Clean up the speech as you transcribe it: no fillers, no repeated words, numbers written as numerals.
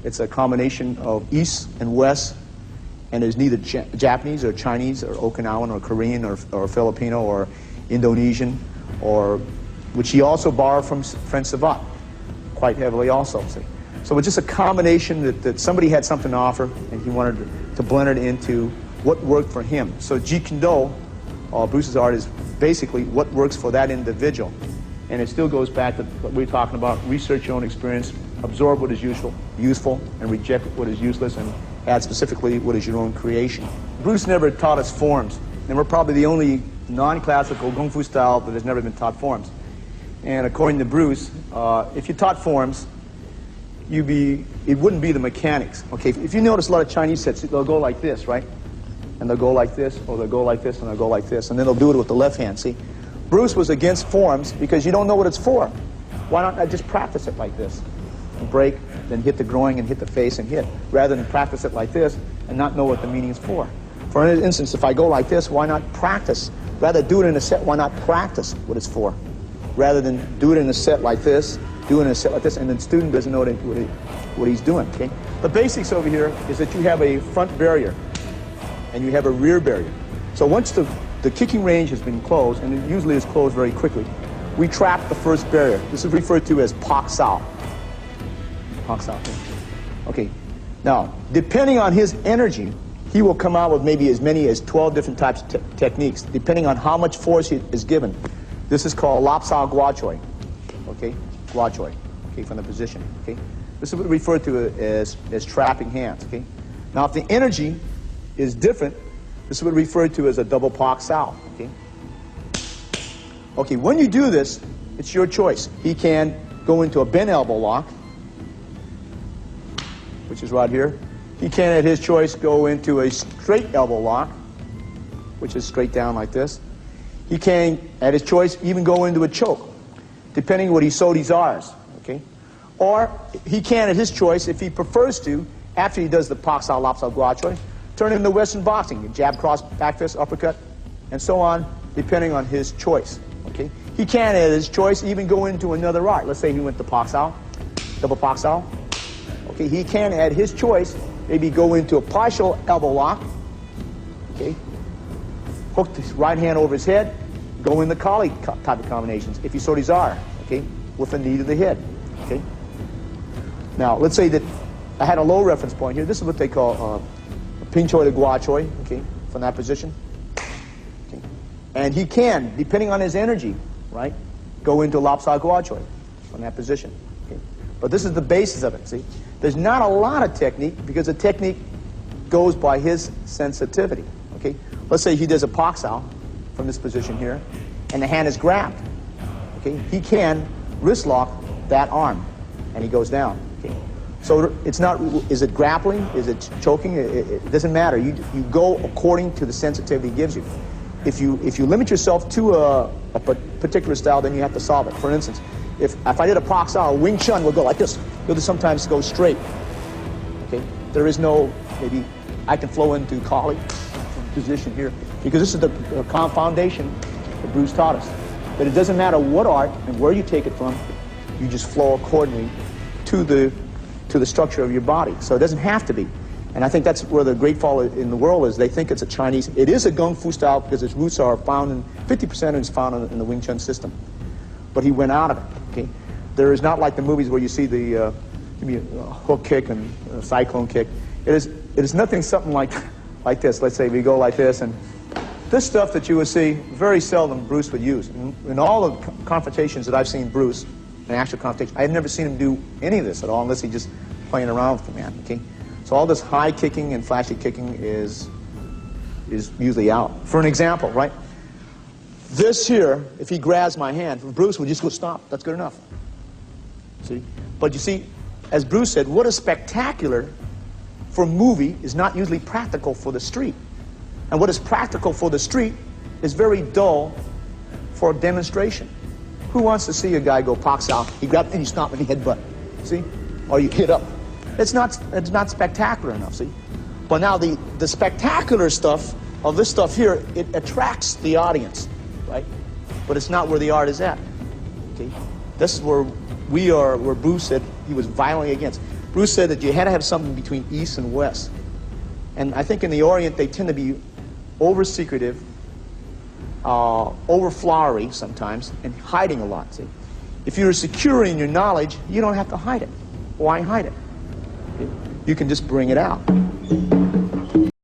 It's a combination of East and West, and there's neither Japanese or Chinese or Okinawan or Korean or Filipino or Indonesian, or which he also borrowed from French Savate quite heavily also. See? So it's just a combination that somebody had something to offer, and he wanted to blend it into what worked for him. So Jeet Kune Do, Bruce's art, is basically what works for that individual. And it still goes back to what we were talking about: research your own experience, absorb what is useful, and reject what is useless, and add specifically what is your own creation. Bruce never taught us forms, and we're probably the only non-classical Kung Fu style that has never been taught forms. And according to Bruce, if you taught forms, it wouldn't be the mechanics. Okay, if you notice a lot of Chinese sets, they'll go like this, right? And they'll go like this, or they'll go like this, and they'll go like this, and then they'll do it with the left hand, see? Bruce was against forms because you don't know what it's for. Why don't I just practice it like this? And break, then hit the groin and hit the face and hit, rather than practice it like this and not know what the meaning is for. For instance, if I go like this, why not practice? Rather do it in a set, why not practice what it's for? Rather than do it in a set like this, do it in a set like this, and the student doesn't know what he's doing, okay? The basics over here is that you have a front barrier and you have a rear barrier. So once the kicking range has been closed, and it usually is closed very quickly, we trap the first barrier. This is referred to as Pak Sao. Pak Sao. Okay. Now, depending on his energy, he will come out with maybe as many as 12 different types of techniques, depending on how much force he is given. This is called Lap Sao Gua Choi. Okay? Gua Choi. Okay, from the position. Okay? This is what we refer to as trapping hands. Okay? Now, if the energy is different, this is what we refer to as a double Pak Sao. Okay? Okay, when you do this, it's your choice. He can go into a bent elbow lock, which is right here. He can, at his choice, go into a straight elbow lock, which is straight down like this. He can, at his choice, even go into a choke, depending on what he so desires. Okay? Or he can, at his choice, if he prefers to, after he does the Pak Sao, Lap Sao, Gua Choi, turn it into Western boxing, jab, cross, back fist, uppercut, and so on, depending on his choice. Okay? He can, at his choice, even go into another art. Let's say he went to Pak Sao, double Pak Sao. Okay, he can, at his choice, maybe go into a partial elbow lock. Okay, hook his right hand over his head, go in the collie type of combinations, if he so desire. Okay, with the knee to the head. Okay. Now, let's say that I had a low reference point here. This is what they call a Ping Choi to Gua Choi. Okay, from that position. Okay. And he can, depending on his energy, right, go into Lap Sao Gua Choi from that position. Okay. But this is the basis of it. See. There's not a lot of technique because the technique goes by his sensitivity. Okay, let's say he does a Pak Sao from this position here, and the hand is grabbed. Okay, he can wrist lock that arm, and he goes down. Okay, so it's not. Is it grappling? Is it choking? It doesn't matter. You go according to the sensitivity he gives you. If you limit yourself to a particular style, then you have to solve it. For instance, if I did a Pak Sao, Wing Chun will go like this. It'll sometimes go straight. Okay, there is no, maybe I can flow into collie position here, because this is the foundation that Bruce taught us. That it doesn't matter what art and where you take it from, you just flow accordingly to the structure of your body. So it doesn't have to be. And I think that's where the great fall in the world is. They think it's a Chinese. It is a Kung Fu style because its roots are found in 50% is found in the Wing Chun system. But he went out of it. Okay, there is not like the movies where you see the hook kick and cyclone kick. It is nothing something like this. Let's say we go like this, and this stuff that you would see very seldom Bruce would use. In all the confrontations that I've seen Bruce, an actual confrontation, I've never seen him do any of this at all, unless he's just playing around with the man. Okay, so all this high kicking and flashy kicking is usually out. For an example, right? This here, if he grabs my hand, Bruce would just go, stop, that's good enough. See? But you see, as Bruce said, what is spectacular for a movie is not usually practical for the street. And what is practical for the street is very dull for a demonstration. Who wants to see a guy go Pak Sao, he grabs and you stop and he headbutt, see? Or you hit up. It's not spectacular enough, see? But now the spectacular stuff of this stuff here, it attracts the audience. Right? But it's not where the art is at. Okay? This is where we are, where Bruce said he was violently against. Bruce said that you had to have something between East and West. And I think in the Orient, they tend to be over-secretive, over-flowery sometimes, and hiding a lot, see? If you're secure in your knowledge, you don't have to hide it. Why hide it? You can just bring it out.